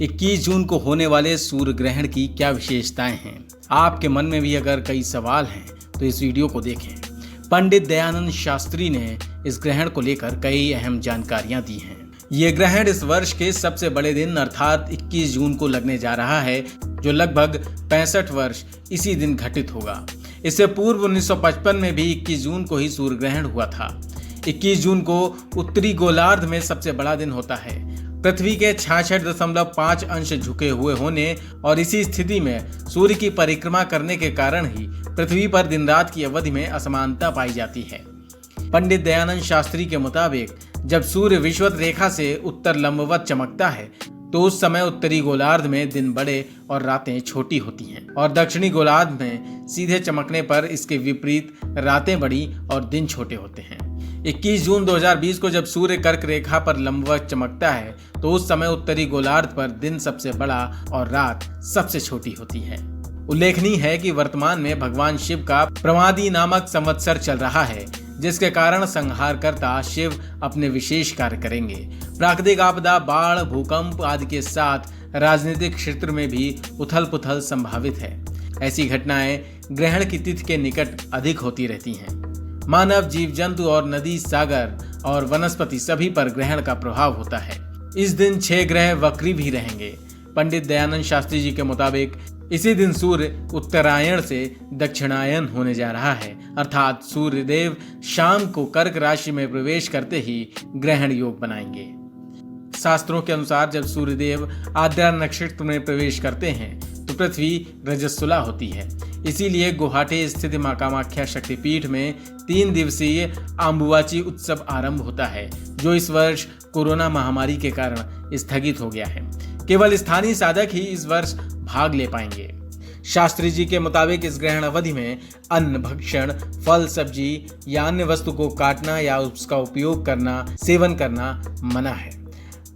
21 जून को होने वाले सूर्य ग्रहण की क्या विशेषताएं हैं। आपके मन में भी अगर कई सवाल हैं तो इस वीडियो को देखें। पंडित दयानंद शास्त्री ने इस ग्रहण को लेकर कई अहम जानकारियां दी हैं। ये ग्रहण इस वर्ष के सबसे बड़े दिन अर्थात 21 जून को लगने जा रहा है, जो लगभग 65 वर्ष इसी दिन घटित होगा। इससे पूर्व 1955 में भी 21 जून को ही सूर्य ग्रहण हुआ था। 21 जून को उत्तरी गोलार्ध में सबसे बड़ा दिन होता है। पृथ्वी के 66.5 अंश झुके हुए होने और इसी स्थिति में सूर्य की परिक्रमा करने के कारण ही पृथ्वी पर दिन रात की अवधि में असमानता पाई जाती है। पंडित दयानंद शास्त्री के मुताबिक जब सूर्य विषुवत रेखा से उत्तर लंबवत चमकता है तो उस समय उत्तरी गोलार्ध में दिन बड़े और रातें छोटी होती हैं, और दक्षिणी गोलार्ध में सीधे चमकने पर इसके विपरीत रातें बड़ी और दिन छोटे होते हैं। 21 जून 2020 को जब सूर्य कर्क रेखा पर लंबवत चमकता है तो उस समय उत्तरी गोलार्ध पर दिन सबसे बड़ा और रात सबसे छोटी होती है। उल्लेखनीय है कि वर्तमान में भगवान शिव का प्रमादी नामक संवत्सर चल रहा है, जिसके कारण संहारकर्ता शिव अपने विशेष कार्य करेंगे। प्राकृतिक आपदा, बाढ़, भूकंप आदि के साथ राजनीतिक क्षेत्र में भी उथल पुथल संभावित है। ऐसी घटनाएं ग्रहण की तिथि के निकट अधिक होती रहती हैं। मानव, जीव जंतु और नदी, सागर और वनस्पति सभी पर ग्रहण का प्रभाव होता है। इस दिन 6 ग्रह वक्री भी रहेंगे। पंडित दयानंद शास्त्री जी के मुताबिक इसी दिन सूर्य उत्तरायण से दक्षिणायन होने जा रहा है, अर्थात सूर्यदेव शाम को कर्क राशि में प्रवेश करते ही ग्रहण योग बनाएंगे। शास्त्रों के अनुसार जब सूर्यदेव आद्रा नक्षत्र में प्रवेश करते हैं तो पृथ्वी रजस्वला होती है। इसीलिए गुवाहाटी स्थित मां कामाख्या शक्तिपीठ में 3 दिवसीय आम्बुवाची उत्सव आरंभ होता है, जो इस वर्ष कोरोना महामारी के कारण स्थगित हो गया है। केवल स्थानीय साधक ही इस वर्ष भाग ले पाएंगे। शास्त्री जी के मुताबिक इस ग्रहण अवधि में अन्न, भक्षण, फल, सब्जी या अन्य वस्तु को काटना या उसका उपयोग करना, सेवन करना मना है।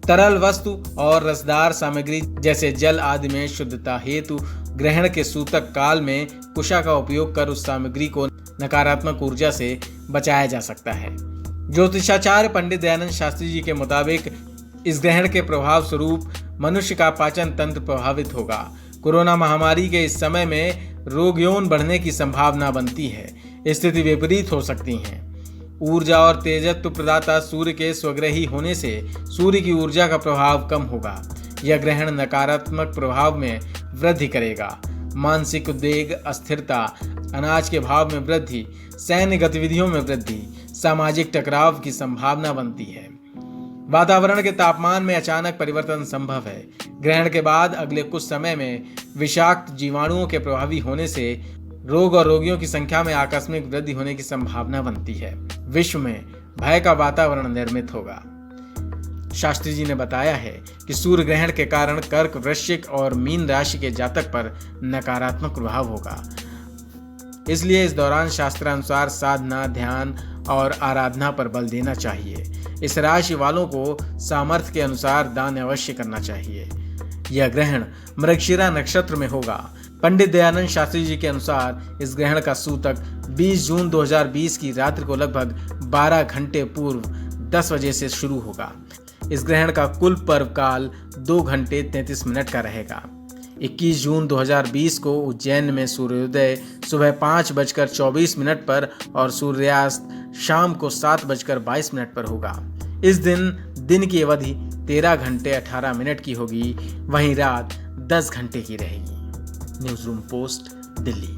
तरल वस्तु और रसदार सामग्री जैसे जल आदि में शुद्धता हेतु ग्रहण के सूतक काल में कुशा का उपयोग कर उस सामग्री को नकारात्मक ऊर्जा से बचाया जा सकता है। ज्योतिषाचार्य पंडित दयानंद शास्त्री जी के मुताबिक इस ग्रहण के प्रभाव स्वरूप मनुष्य का पाचन तंत्र प्रभावित होगा। कोरोना महामारी के इस समय में रोग यौन बढ़ने की संभावना बनती है। स्थिति विपरीत हो सकती है। ऊर्जा और तेजत्व प्रदाता सूर्य के स्वग्रही होने से सूर्य की ऊर्जा का प्रभाव कम होगा। यह ग्रहण नकारात्मक प्रभाव में वृद्धि करेगा। मानसिक उद्वेग, अस्थिरता, अनाज के भाव में वृद्धि, सैन्य गतिविधियों में वृद्धि, सामाजिक टकराव की संभावना बनती है। वातावरण के तापमान में अचानक परिवर्तन संभव है। ग्रहण के बाद अगले कुछ समय में विषाक्त जीवाणुओं के प्रभावी होने से रोग और रोगियों की संख्या में आकस्मिक वृद्धि होने की संभावना बनती है। विश्व में भय का वातावरण निर्मित होगा। शास्त्री जी ने बताया है कि सूर्य ग्रहण के कारण कर्क, वृश्चिक और मीन राशि के जातक पर नकारात्मक प्रभाव होगा। इसलिए इस दौरान शास्त्रानुसार साधना, ध्यान और आराधना पर बल देना चाहिए। इस राशि वालों को सामर्थ्य के अनुसार दान अवश्य करना चाहिए। यह ग्रहण मृगशिरा नक्षत्र में होगा। पंडित दयानंद शास्त्री जी के अनुसार इस ग्रहण का सूतक 20 जून 2020 की रात्रि को लगभग 12 घंटे पूर्व 10 बजे से शुरू होगा। इस ग्रहण का कुल पर्व काल 2 घंटे 33 मिनट का रहेगा। 21 जून 2020 को उज्जैन में सूर्योदय सुबह 5:24 पर और सूर्यास्त शाम को 7:22 पर होगा। इस दिन की अवधि 13 घंटे 18 मिनट की होगी, वहीं रात 10 घंटे की रहेगी। News room post, Delhi.